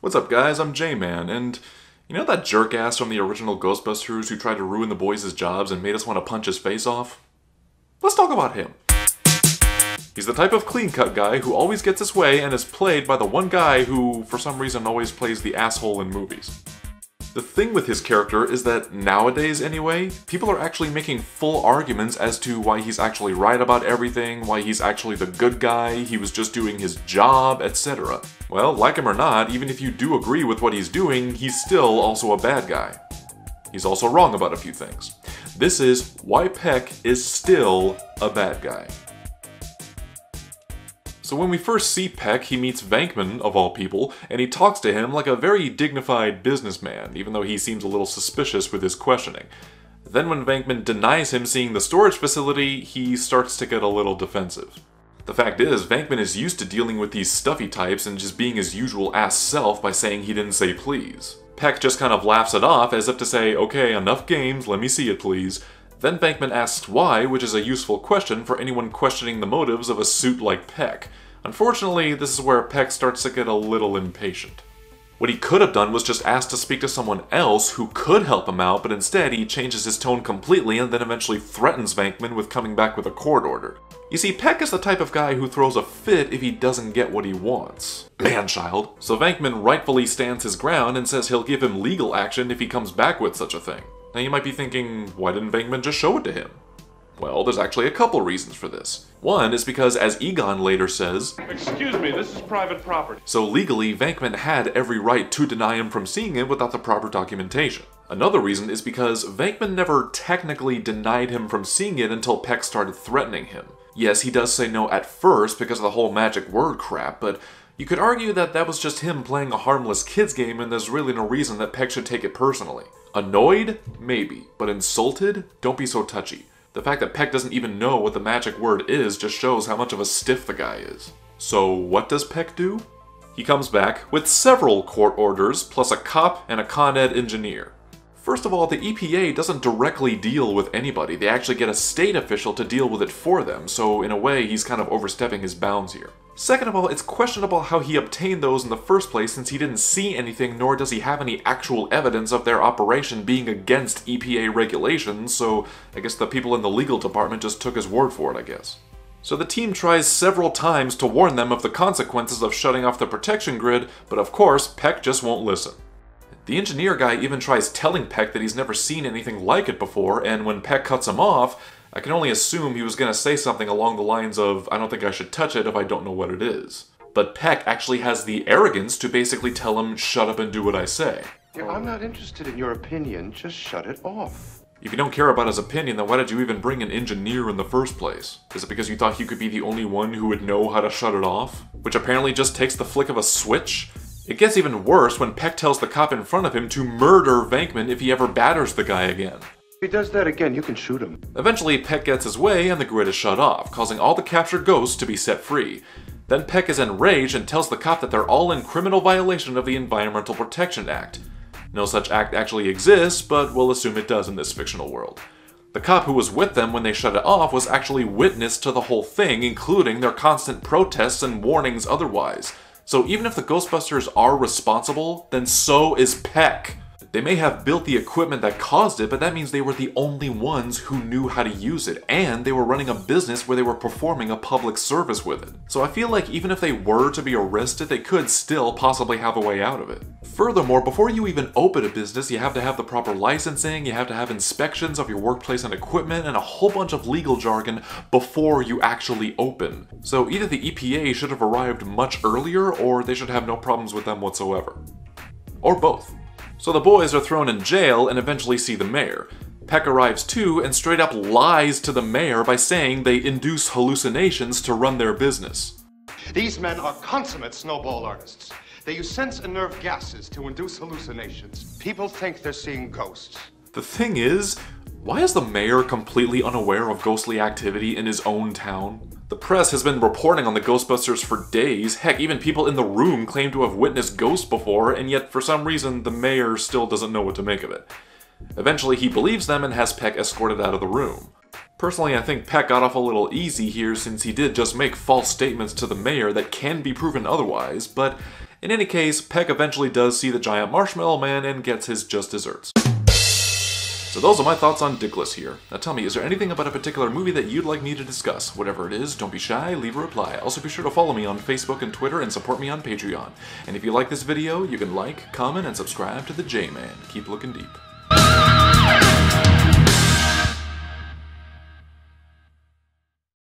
What's up guys, I'm J-Man, and you know that jerk-ass from the original Ghostbusters who tried to ruin the boys' jobs and made us want to punch his face off? Let's talk about him. He's the type of clean-cut guy who always gets his way and is played by the one guy who, for some reason, always plays the asshole in movies. The thing with his character is that nowadays, anyway, people are actually making full arguments as to why he's actually right about everything, why he's actually the good guy, he was just doing his job, etc. Well, like him or not, even if you do agree with what he's doing, he's still also a bad guy. He's also wrong about a few things. This is why Peck is still a bad guy. So when we first see Peck, he meets Venkman, of all people, and he talks to him like a very dignified businessman, even though he seems a little suspicious with his questioning. Then when Venkman denies him seeing the storage facility, he starts to get a little defensive. The fact is, Venkman is used to dealing with these stuffy types and just being his usual ass self by saying he didn't say please. Peck just kind of laughs it off as if to say, okay, enough games, let me see it please. Then Venkman asks why, which is a useful question for anyone questioning the motives of a suit like Peck. Unfortunately, this is where Peck starts to get a little impatient. What he could have done was just ask to speak to someone else who could help him out, but instead he changes his tone completely and then eventually threatens Venkman with coming back with a court order. You see, Peck is the type of guy who throws a fit if he doesn't get what he wants. Man-child. So Venkman rightfully stands his ground and says he'll give him legal action if he comes back with such a thing. Now you might be thinking, why didn't Venkman just show it to him? Well, there's actually a couple reasons for this. One is because, as Egon later says, "Excuse me, this is private property." So legally, Venkman had every right to deny him from seeing it without the proper documentation. Another reason is because Venkman never technically denied him from seeing it until Peck started threatening him. Yes, he does say no at first because of the whole magic word crap, but you could argue that that was just him playing a harmless kid's game and there's really no reason that Peck should take it personally. Annoyed? Maybe. But insulted? Don't be so touchy. The fact that Peck doesn't even know what the magic word is just shows how much of a stiff the guy is. So what does Peck do? He comes back with several court orders, plus a cop and a Con Ed engineer. First of all, the EPA doesn't directly deal with anybody, they actually get a state official to deal with it for them, so in a way he's kind of overstepping his bounds here. Second of all, it's questionable how he obtained those in the first place since he didn't see anything nor does he have any actual evidence of their operation being against EPA regulations, so I guess the people in the legal department just took his word for it, I guess. So the team tries several times to warn them of the consequences of shutting off the protection grid, but of course, Peck just won't listen. The engineer guy even tries telling Peck that he's never seen anything like it before, and when Peck cuts him off, I can only assume he was going to say something along the lines of, I don't think I should touch it if I don't know what it is. But Peck actually has the arrogance to basically tell him, shut up and do what I say. Yeah, I'm not interested in your opinion, just shut it off. If you don't care about his opinion, then why did you even bring an engineer in the first place? Is it because you thought he could be the only one who would know how to shut it off? Which apparently just takes the flick of a switch? It gets even worse when Peck tells the cop in front of him to murder Venkman if he ever batters the guy again. If he does that again, you can shoot him. Eventually, Peck gets his way and the grid is shut off, causing all the captured ghosts to be set free. Then Peck is enraged and tells the cop that they're all in criminal violation of the Environmental Protection Act. No such act actually exists, but we'll assume it does in this fictional world. The cop who was with them when they shut it off was actually witness to the whole thing, including their constant protests and warnings otherwise. So even if the Ghostbusters are responsible, then so is Peck. They may have built the equipment that caused it, but that means they were the only ones who knew how to use it, and they were running a business where they were performing a public service with it. So I feel like even if they were to be arrested, they could still possibly have a way out of it. Furthermore, before you even open a business, you have to have the proper licensing, you have to have inspections of your workplace and equipment, and a whole bunch of legal jargon before you actually open. So either the EPA should have arrived much earlier, or they should have no problems with them whatsoever. Or both. So the boys are thrown in jail and eventually see the mayor. Peck arrives too and straight up lies to the mayor by saying they induce hallucinations to run their business. These men are consummate snowball artists. They use sense and nerve gases to induce hallucinations. People think they're seeing ghosts. The thing is, why is the mayor completely unaware of ghostly activity in his own town? The press has been reporting on the Ghostbusters for days, heck, even people in the room claim to have witnessed ghosts before, and yet for some reason the mayor still doesn't know what to make of it. Eventually he believes them and has Peck escorted out of the room. Personally, I think Peck got off a little easy here since he did just make false statements to the mayor that can be proven otherwise, but in any case, Peck eventually does see the giant marshmallow man and gets his just desserts. So those are my thoughts on Dickless here. Now tell me, is there anything about a particular movie that you'd like me to discuss? Whatever it is, don't be shy, leave a reply. Also be sure to follow me on Facebook and Twitter and support me on Patreon. And if you like this video, you can like, comment, and subscribe to the J-Man. Keep looking deep.